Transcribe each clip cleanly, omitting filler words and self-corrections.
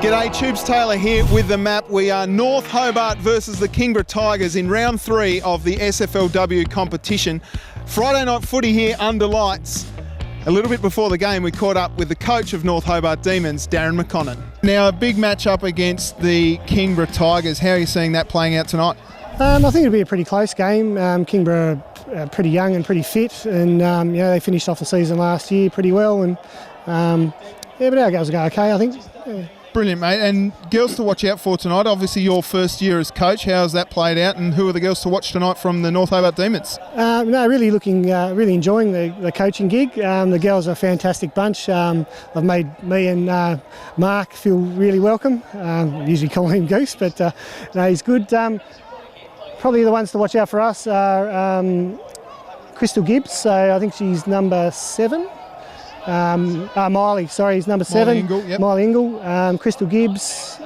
G'day, Tubes Taylor here with the map. We are North Hobart versus the Kingborough Tigers in round 3 of the SFLW competition. Friday night footy here under lights. A little bit before the game, we caught up with the coach of North Hobart Demons, Darren McConnell. Now, a big match up against the Kingborough Tigers. How are you seeing that playing out tonight? I think it'll be a pretty close game. Kingborough are pretty young and pretty fit, and they finished off the season last year pretty well. And but our girls will go okay, I think. Yeah. Brilliant, mate. And girls to watch out for tonight. Obviously, your first year as coach. How's that played out? And who are the girls to watch tonight from the North Hobart Demons? Really enjoying the coaching gig. The girls are a fantastic bunch. I've made me and Mark feel really welcome. Usually call him Goose, but he's good. Probably the ones to watch out for us are Crystal Gibbs. So I think she's number 7. Miley, sorry, he's number 7. Miley Ingle, Crystal Gibbs,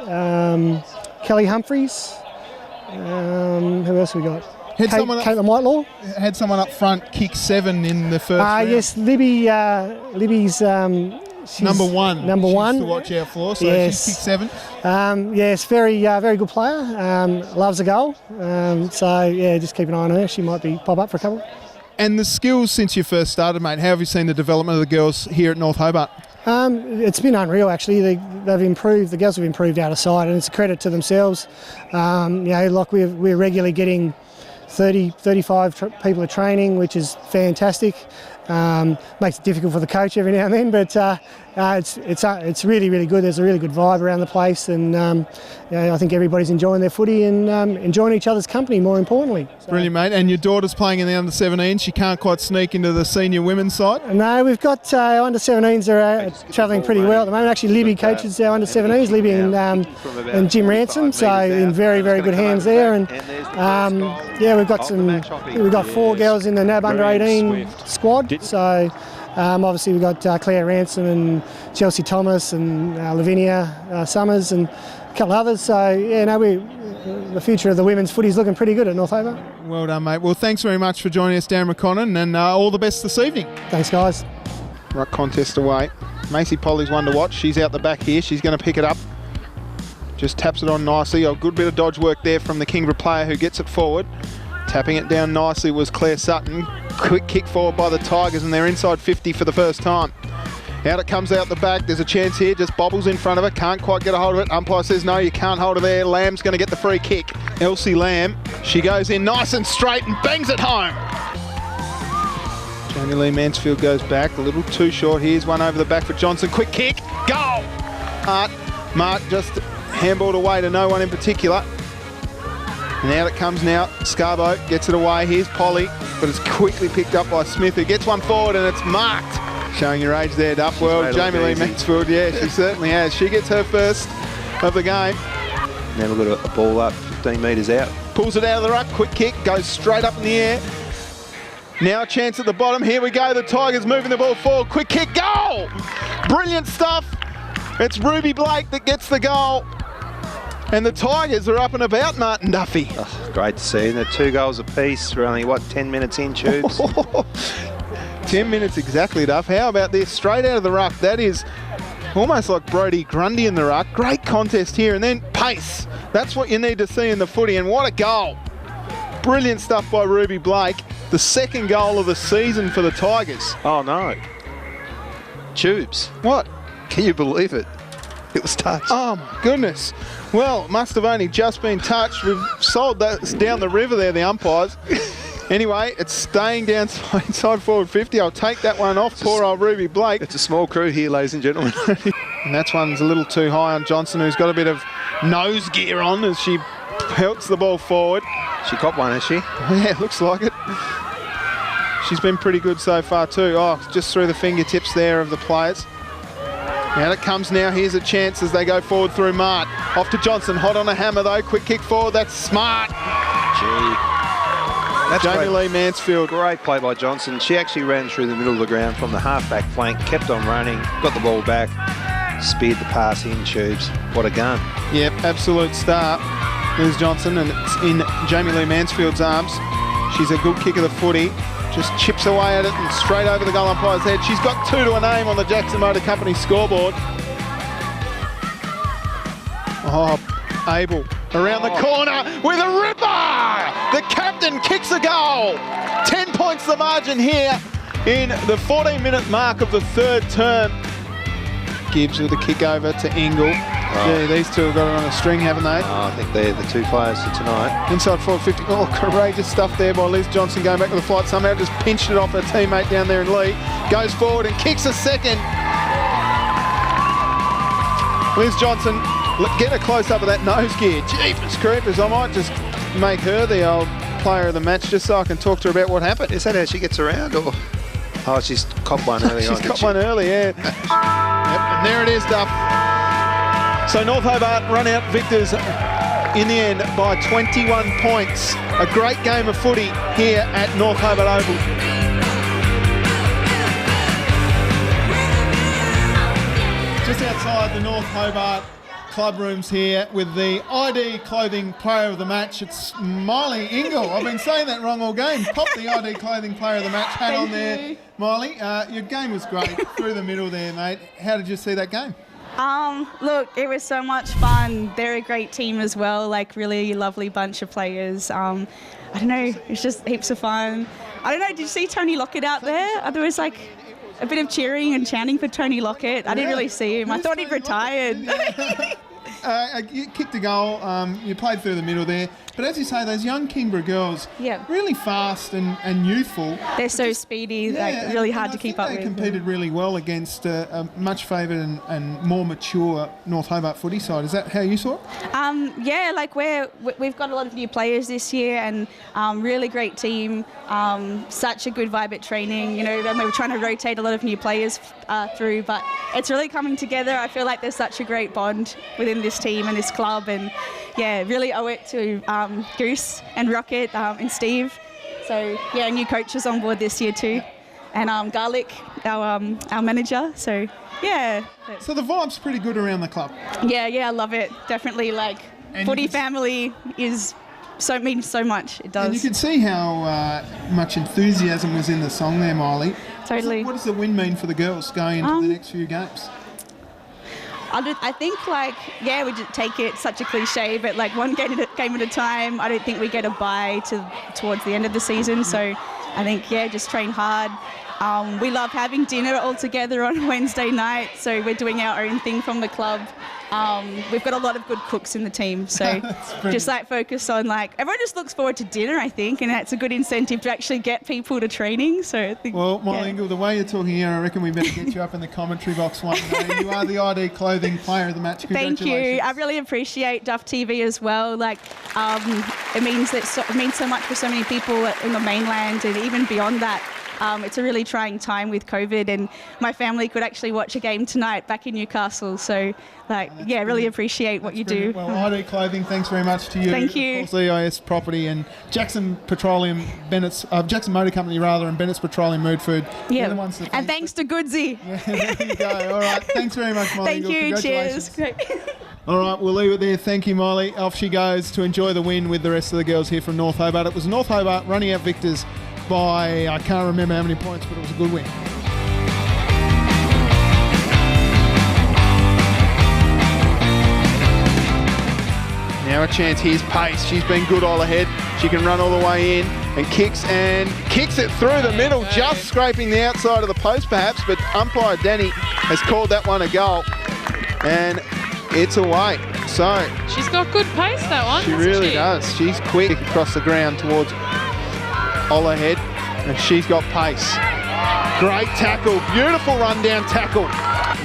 Kelly Humphreys. Who else we got? Caitlin Whitelaw. Had someone up front kick 7 in the first round. Yes, Libby's she's number 1. Number she's 1 to watch out for. So yes. She's kicked 7. Yes, very good player. Loves a goal. Just keep an eye on her. She might pop up for a couple. And the skills since you first started, mate, how have you seen the development of the girls here at North Hobart? It's been unreal, actually. They've improved. The girls have improved out of sight, and it's a credit to themselves. We're regularly getting 30, 35 people at training, which is fantastic. Makes it difficult for the coach every now and then, but it's really, really good. There's a really good vibe around the place, and I think everybody's enjoying their footy and enjoying each other's company, more importantly. So. Brilliant, mate. And your daughter's playing in the under-17. She can't quite sneak into the senior women's side? No, we've got our under-17s are travelling pretty well at the moment. Actually, Libby coaches our under-17s, Libby and Jim Ransom, so in very, very good hands there. And we've got 4 girls in the NAB under-18 squad. So obviously we've got Claire Ransom and Chelsea Thomas and Lavinia Summers and a couple others. So the future of the women's footy is looking pretty good at North Hobart. Well done, mate. Well, thanks very much for joining us, Darren McConnell, and all the best this evening. Thanks, guys. Right, contest away. Macy Polly's one to watch. She's out the back here. She's going to pick it up. Just taps it on nicely. A good bit of dodge work there from the Kingborough player who gets it forward. Tapping it down nicely was Claire Sutton. Quick kick forward by the Tigers, and they're inside 50 for the first time. Out it comes out the back. There's a chance here. Just bobbles in front of her. Can't quite get a hold of it. Umpire says no, you can't hold her there. Lamb's going to get the free kick. Elsie Lamb. She goes in nice and straight and bangs it home. Jamie Lee Mansfield goes back. A little too short. Here's one over the back for Johnson. Quick kick. Goal! Mark just handballed away to no one in particular. And out it comes now. Scarbo gets it away. Here's Polly, but it's quickly picked up by Smith, who gets one forward, and it's marked. Showing your age there, Duff. Well, Jamie Lee Mansfield, yeah, she certainly has. She gets her first of the game. Never got a ball up 15 metres out. Pulls it out of the ruck. Quick kick, goes straight up in the air. Now a chance at the bottom. Here we go. The Tigers moving the ball forward. Quick kick, goal! Brilliant stuff. It's Ruby Blake that gets the goal. And the Tigers are up and about, Martin Duffy. Oh, great to see. And they're 2 goals apiece. We're only, 10 minutes in, Tubes? 10 minutes exactly, Duff. How about this? Straight out of the ruck. That is almost like Brodie Grundy in the ruck. Great contest here. And then pace. That's what you need to see in the footy. And what a goal. Brilliant stuff by Ruby Blake. The 2nd goal of the season for the Tigers. Oh, no. Tubes. What? Can you believe it? It was touched. Oh, my goodness. Well, it must have only just been touched. We've sold that down the river there, the umpires. Anyway, it's staying down inside forward 50. I'll take that one off. Poor old Ruby Blake. It's a small crew here, ladies and gentlemen. And that one's a little too high on Johnson, who's got a bit of nose gear on as she pelts the ball forward. She caught one, has she? Yeah, looks like it. She's been pretty good so far too. Oh, just through the fingertips there of the players. Out it comes now. Here's a chance as they go forward through Mart. Off to Johnson. Hot on a hammer though. Quick kick forward. That's smart. Gee. That's Jamie Lee Mansfield. Great play by Johnson. She actually ran through the middle of the ground from the half-back flank, kept on running, got the ball back, speared the pass in, Tubes. What a gun. Yep, absolute star. There's Johnson, and it's in Jamie Lee Mansfield's arms. She's a good kick of the footy. Just chips away at it and straight over the goal umpire's head. She's got 2 to a name on the Jackson Motor Company scoreboard. Oh, Abel around the corner with a ripper! The captain kicks a goal. 10 points the margin here in the 14-minute mark of the third term. Gibbs with a kick over to Ingle. Yeah, these two have got it on a string, haven't they? I think they're the two players for tonight. Inside forward 50. Oh, courageous stuff there by Liz Johnson going back to the flight. Somehow just pinched it off her teammate down there in Lee. Goes forward and kicks a second. Liz Johnson, get a close-up of that nose gear. Jeepers creepers, I might just make her the old player of the match just so I can talk to her about what happened. Is that how she gets around, or...? Oh, she's copped one early on. She's got one early, yeah. Yep, and there it is, Duff. So North Hobart run out victors in the end by 21 points. A great game of footy here at North Hobart Oval. Just outside the North Hobart club rooms here with the ID Clothing Player of the Match. It's Miley Ingle. I've been saying that wrong all game. Pop the ID Clothing Player of the Match hat on there, Miley. Your game was great through the middle there, mate. How did you see that game? Look, it was so much fun. They're a great team as well, like really lovely bunch of players. I don't know, it's just heaps of fun. I don't know, did you see Tony Lockett out there? There was like a bit of cheering and chanting for Tony Lockett. I didn't really see him. I thought he'd retired. You kicked a goal, you played through the middle there. But as you say, those young Kingborough girls, really fast and youthful. They're so speedy, like really hard to keep up with. They competed really well against a much favoured and more mature North Hobart footy side. Is that how you saw it? Yeah, like we've got a lot of new players this year and really great team. Such a good vibe at training. You know, we were trying to rotate a lot of new players through, but it's really coming together. I feel like there's such a great bond within this team and this club, and yeah, really owe it to Goose and Rocket and Steve. So yeah, new coaches on board this year too, and Garlic, our manager. So yeah. So the vibe's pretty good around the club. Yeah, I love it. Definitely, like footy family means so much. It does. And you can see how much enthusiasm was in the song there, Miley. Totally. What does the win mean for the girls going into the next few games? I think, we just take it, such a cliche, but like one game at a time. I don't think we get a bye towards the end of the season. So I think, just train hard. We love having dinner all together on Wednesday night. So we're doing our own thing from the club. We've got a lot of good cooks in the team. So just focus on everyone just looks forward to dinner, I think. And that's a good incentive to actually get people to training. So I think, well, Molly Ingle, the way you're talking here, I reckon we better get you up in the commentary box one day. You are the ID Clothing Player of the Match. Thank you. I really appreciate Duff TV as well. It means so much for so many people in the mainland and even beyond that. It's a really trying time with COVID, and my family could actually watch a game tonight back in Newcastle. So, really appreciate what you do. Well, ID Clothing, thanks very much to you. Thank you. Of course, EIS Property and Jackson Petroleum, Jackson Motor Company and Bennett's Petroleum Mood Food. Yeah. And thanks to Goodsy. Yeah, there you go. All right. Thanks very much, Molly. Thank you. Cheers. Great. All right, we'll leave it there. Thank you, Miley. Off she goes to enjoy the win with the rest of the girls here from North Hobart. It was North Hobart running out victors by, I can't remember how many points, but it was a good win. Now a chance, here's Pace. She's been good all ahead. She can run all the way in and kicks it through the middle, just scraping the outside of the post perhaps, but umpire Danny has called that one a goal. And it's away. So she's got good pace, that one. She really does. She's quick across the ground towards Olahead, and she's got pace. Great tackle, beautiful run down tackle.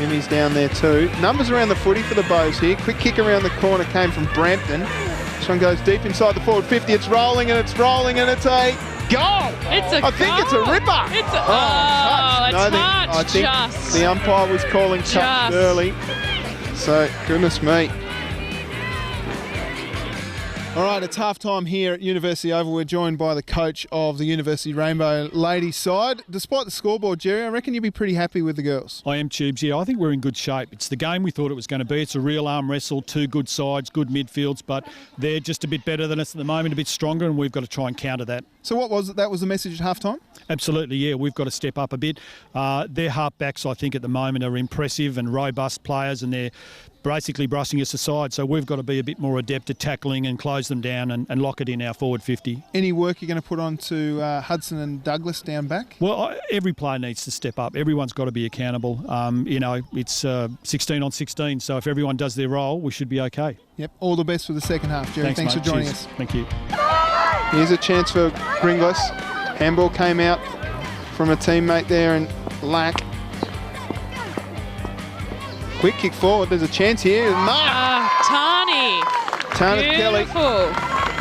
Mimi's down there too. Numbers around the footy for the Bows here. Quick kick around the corner came from Brampton. This one goes deep inside the forward 50. It's rolling and it's a goal. It's a I think it's a ripper. It's a touch. I think the umpire was calling touch early. So, goodness me. All right, it's half-time here at University Oval. We're joined by the coach of the University Rainbow ladies side. Despite the scoreboard, Jerry, I reckon you'd be pretty happy with the girls. I am, Tubes. Yeah, I think we're in good shape. It's the game we thought it was going to be. It's a real arm wrestle, two good sides, good midfields, but they're just a bit better than us at the moment, a bit stronger, and we've got to try and counter that. So what was it? That was the message at half-time? Absolutely, yeah. We've got to step up a bit. Their half-backs, I think, at the moment are impressive and robust players, and they're basically brushing us aside. So we've got to be a bit more adept at tackling and close them down and lock it in our forward 50. Any work you're going to put on to Hudson and Douglas down back? Well, every player needs to step up. Everyone's got to be accountable. It's 16 on 16, so if everyone does their role, we should be okay. Yep, all the best for the second half, Jerry. Thanks mate. for joining Cheers. us. Thank you. Here's a chance for Gringlas. Handball came out from a teammate there and Lack. Quick kick forward, there's a chance here. Mark! Tani. Kelly. Beautiful.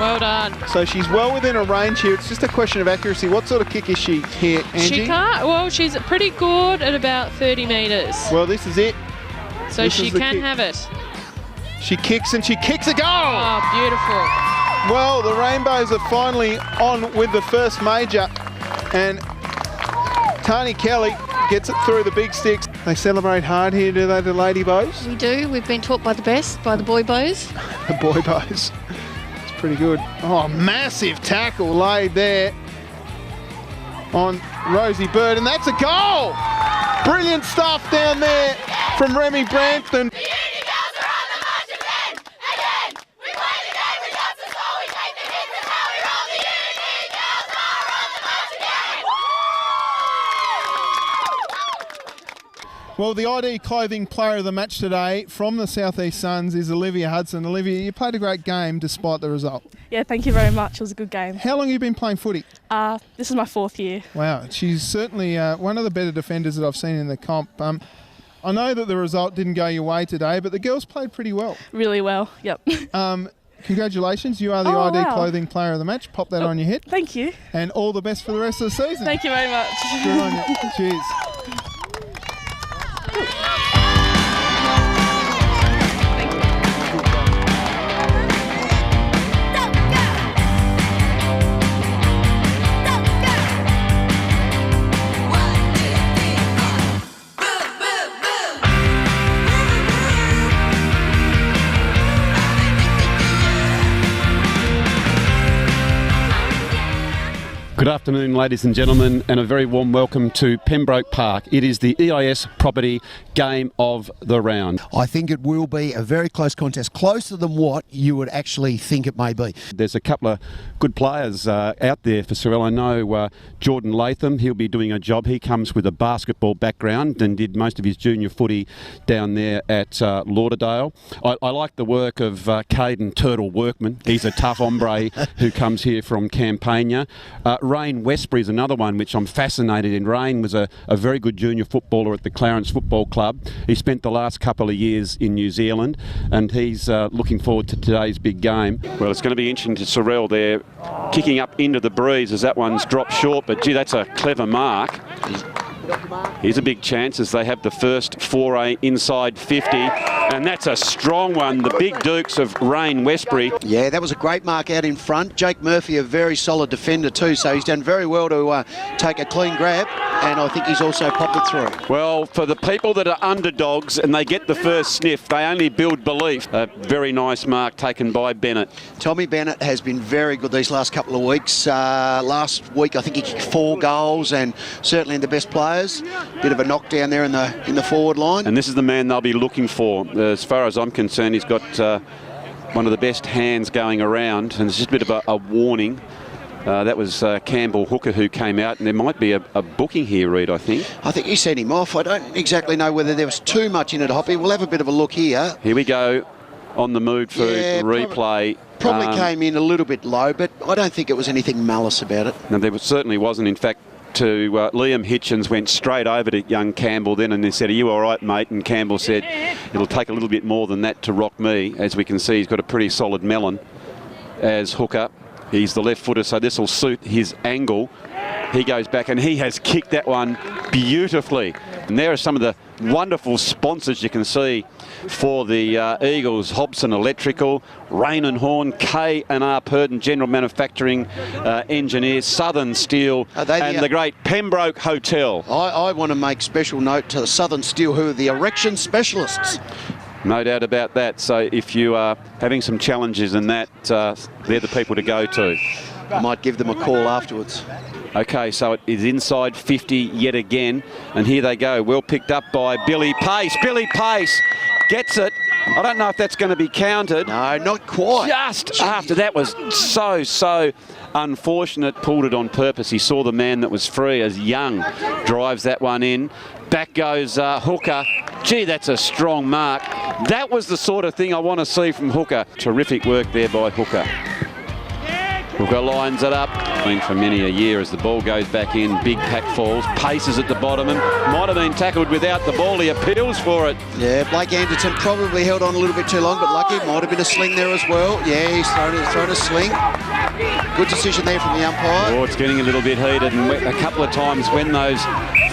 Well done. So she's well within a range here. It's just a question of accuracy. What sort of kick is she here, Angie? She can't. Well, she's pretty good at about 30 metres. Well, this is it. So this she is the can kick. have it. She kicks and she kicks a goal! Oh, beautiful. Well, the Rainbows are finally on with the first major, and Tani Kelly gets it through the big sticks. They celebrate hard here, do they, the Lady Bows? We do. We've been taught by the best, by the boy bows. The Boy Bows. It's pretty good. Oh, massive tackle laid there on Rosie Bird, and that's a goal! Brilliant stuff down there from Remy Brampton. Well, the ID Clothing Player of the Match today from the South East Suns is Olivia Hudson. Olivia, you played a great game despite the result. Yeah, thank you very much. It was a good game. How long have you been playing footy? This is my 4th year. Wow, she's certainly one of the better defenders that I've seen in the comp. I know that the result didn't go your way today, but the girls played pretty well. Really well, yep. Congratulations, you are the ID Clothing Player of the Match. Pop that on your head. Thank you. And all the best for the rest of the season. Thank you very much. Good on you. Cheers. Good afternoon, ladies and gentlemen, and a very warm welcome to Pembroke Park. It is the EIS Property Game of the Round. I think it will be a very close contest, closer than what you would actually think it may be. There's a couple of good players out there for Sorell. I know Jordan Latham, he'll be doing a job. He comes with a basketball background and did most of his junior footy down there at Lauderdale. I like the work of Caden Turtle Workman. He's a tough hombre who comes here from Campania. Rain Westbury is another one which I'm fascinated in. Rain was a very good junior footballer at the Clarence Football Club. He spent the last couple of years in New Zealand, and he's looking forward to today's big game. Well, it's going to be interesting to Sorell there, kicking up into the breeze as that one's dropped short, but gee, that's a clever mark. Here's a big chance as they have the first foray inside 50, and that's a strong one. The big Dukes of Rain Westbury. Yeah, that was a great mark out in front. Jake Murphy, a very solid defender too, so he's done very well to take a clean grab, and I think he's also popped it through. Well, for the people that are underdogs and they get the first sniff, they only build belief. A very nice mark taken by Bennett. Tommy Bennett has been very good these last couple of weeks. Last week I think he kicked 4 goals, and certainly the best players. Bit of a knockdown there in the forward line. And this is the man they'll be looking for. As far as I'm concerned, he's got one of the best hands going around, and it's just a bit of a warning. That was Campbell Hooker who came out, and there might be a booking here, Reid, I think. I think he sent him off. I don't exactly know whether there was too much in it, Hoppy. We'll have a bit of a look here. Here we go, on the mood for replay. Probably came in a little bit low, but I don't think it was anything malice about it. No, there certainly wasn't. In fact, to Liam Hitchens went straight over to young Campbell then, and they said, "Are you all right, mate?" And Campbell said, "It'll take a little bit more than that to rock me." As we can see, he's got a pretty solid melon as Hooker. He's the left footer, so this will suit his angle. He goes back and he has kicked that one beautifully. And there are some of the wonderful sponsors you can see for the Eagles: Hobson Electrical, Rain and Horn, K&R Purdon General Manufacturing Engineers, Southern Steel, and the great Pembroke Hotel. I want to make special note to the Southern Steel, who are the erection specialists. No doubt about that. So if you are having some challenges in that, they're the people to go to. I might give them a call afterwards. Okay, so it is inside 50 yet again, and here they go. Well picked up by Billy Pace. Billy Pace gets it I don't know if that's going to be counted. No, not quite. Just after that was so unfortunate. Pulled it on purpose. He saw the man that was free as Young drives that one in. Back goes Hooker. Gee, that's a strong mark. That was the sort of thing I want to see from Hooker. Terrific work there by Hooker. Hooker lines it up. Been for many a year as the ball goes back in. Big pack falls. Paces at the bottom and might have been tackled without the ball. He appeals for it. Yeah, Blake Anderton probably held on a little bit too long, but lucky. Might have been a sling there as well. Yeah, he's thrown a sling. Good decision there from the umpire. Oh, it's getting a little bit heated, and a couple of times when those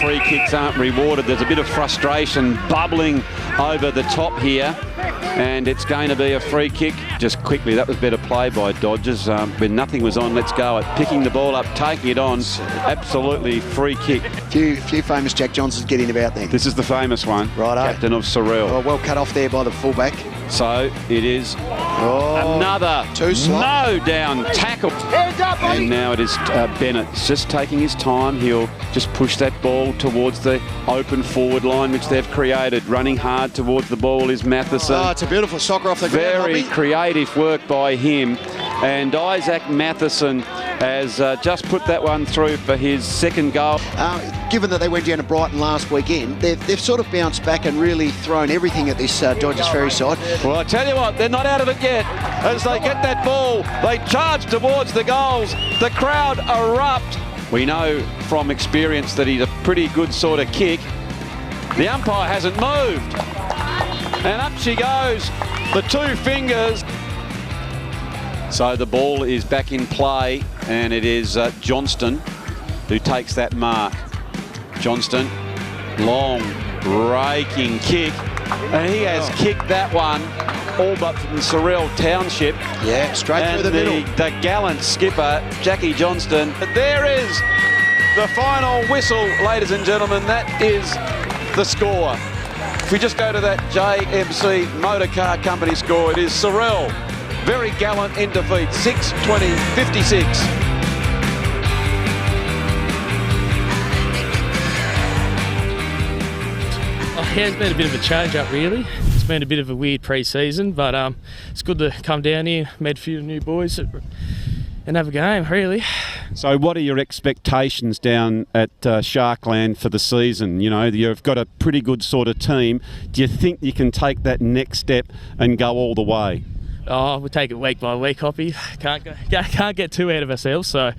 free kicks aren't rewarded, there's a bit of frustration bubbling over the top here, and it's going to be a free kick. Just quickly, that was better play by Dodges. When nothing was on, let's go at picking the ball up, taking it on. Absolutely free kick. Few famous Jack Johnsons getting about there. This is the famous one. Righto. Captain of Sorell. Oh, well cut off there by the fullback. So it is another no down tackle. And now it is Bennett. He's just taking his time. He'll just push that ball towards the open forward line which they've created. Running hard towards the ball is Matheson. Oh, it's a beautiful soccer off the ground. Very creative work by him. And Isaac Matheson has just put that one through for his second goal. Given that they went down to Brighton last weekend, they've sort of bounced back and really thrown everything at this Dodges Ferry side. Well, I tell you what, they're not out of it yet. As they get that ball, they charge towards the goals. The crowd erupt. We know from experience that he's a pretty good sort of kick. The umpire hasn't moved. And up she goes, the two fingers. So the ball is back in play, and it is Johnston who takes that mark. Johnston, long, raking kick, and he has kicked that one all but from Sorell Township. Yeah, straight through the middle. The gallant skipper, Jackie Johnston. There is the final whistle, ladies and gentlemen. That is the score. If we just go to that JMC Motor Car Company score, it is Sorell. Very gallant in defeat, 6-20-56. Yeah, it's been a bit of a change-up, really. It's been a bit of a weird pre-season, but it's good to come down here, meet a few new boys and have a game, really. So what are your expectations down at Sharkland for the season? You know, you've got a pretty good sort of team. Do you think you can take that next step and go all the way? Oh, we'll take it week by week, Hoppy. Can't get too out of ourselves, so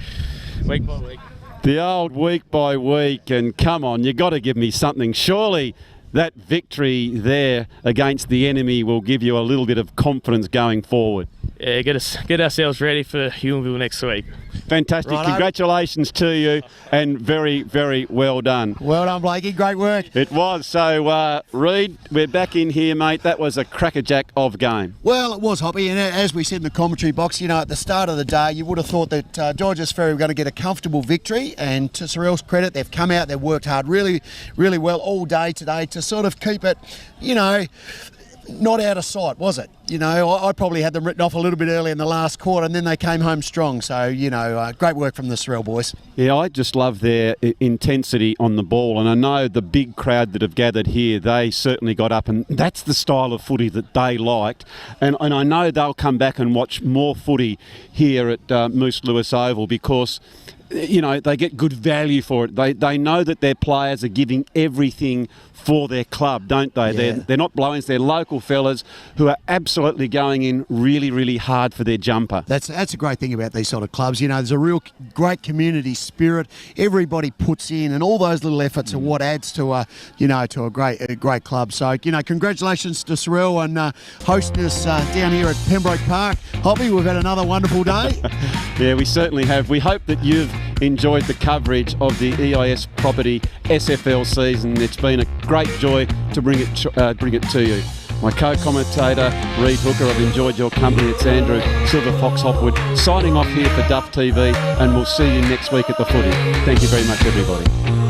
week by week. The old week by week, and come on, you've got to give me something. Surely that victory there against the enemy will give you a little bit of confidence going forward. Yeah, get ourselves ready for Huonville next week. Fantastic. Righto. Congratulations to you, and very, very well done. Well done, Blakey. Great work. It was. So, Reid, we're back in here, mate. That was a crackerjack of game. Well, it was, Hoppy, and as we said in the commentary box, you know, at the start of the day, you would have thought that Dodges Ferry were going to get a comfortable victory, and to Sorell's credit, they've come out, they've worked hard really, really well all day today to sort of keep it, you know, not out of sight, was it? You know, I probably had them written off a little bit early in the last quarter, and then they came home strong. So, you know, great work from the Sorell boys. Yeah, I just love their intensity on the ball, and I know the big crowd that have gathered here, they certainly got up, and that's the style of footy that they liked. And I know they'll come back and watch more footy here at Moose Lewis Oval because, you know, they get good value for it. They know that their players are giving everything for their club, don't they? Yeah. They're not blowings, they're local fellas who are absolutely going in really, really hard for their jumper. That's a great thing about these sort of clubs. You know, there's a real great community spirit. Everybody puts in, and all those little efforts are what adds to a great club. So, you know, congratulations to Sorell on hosting us down here at Pembroke Park. Hoppy, we've had another wonderful day. Yeah, we certainly have. We hope that you've enjoyed the coverage of the EIS Property SFL season. It's been a great joy to bring it to you. My co-commentator, Reid Hooker, I've enjoyed your company. It's Andrew Silver Fox Hopwood signing off here for Duff TV, and we'll see you next week at the footy. Thank you very much, everybody.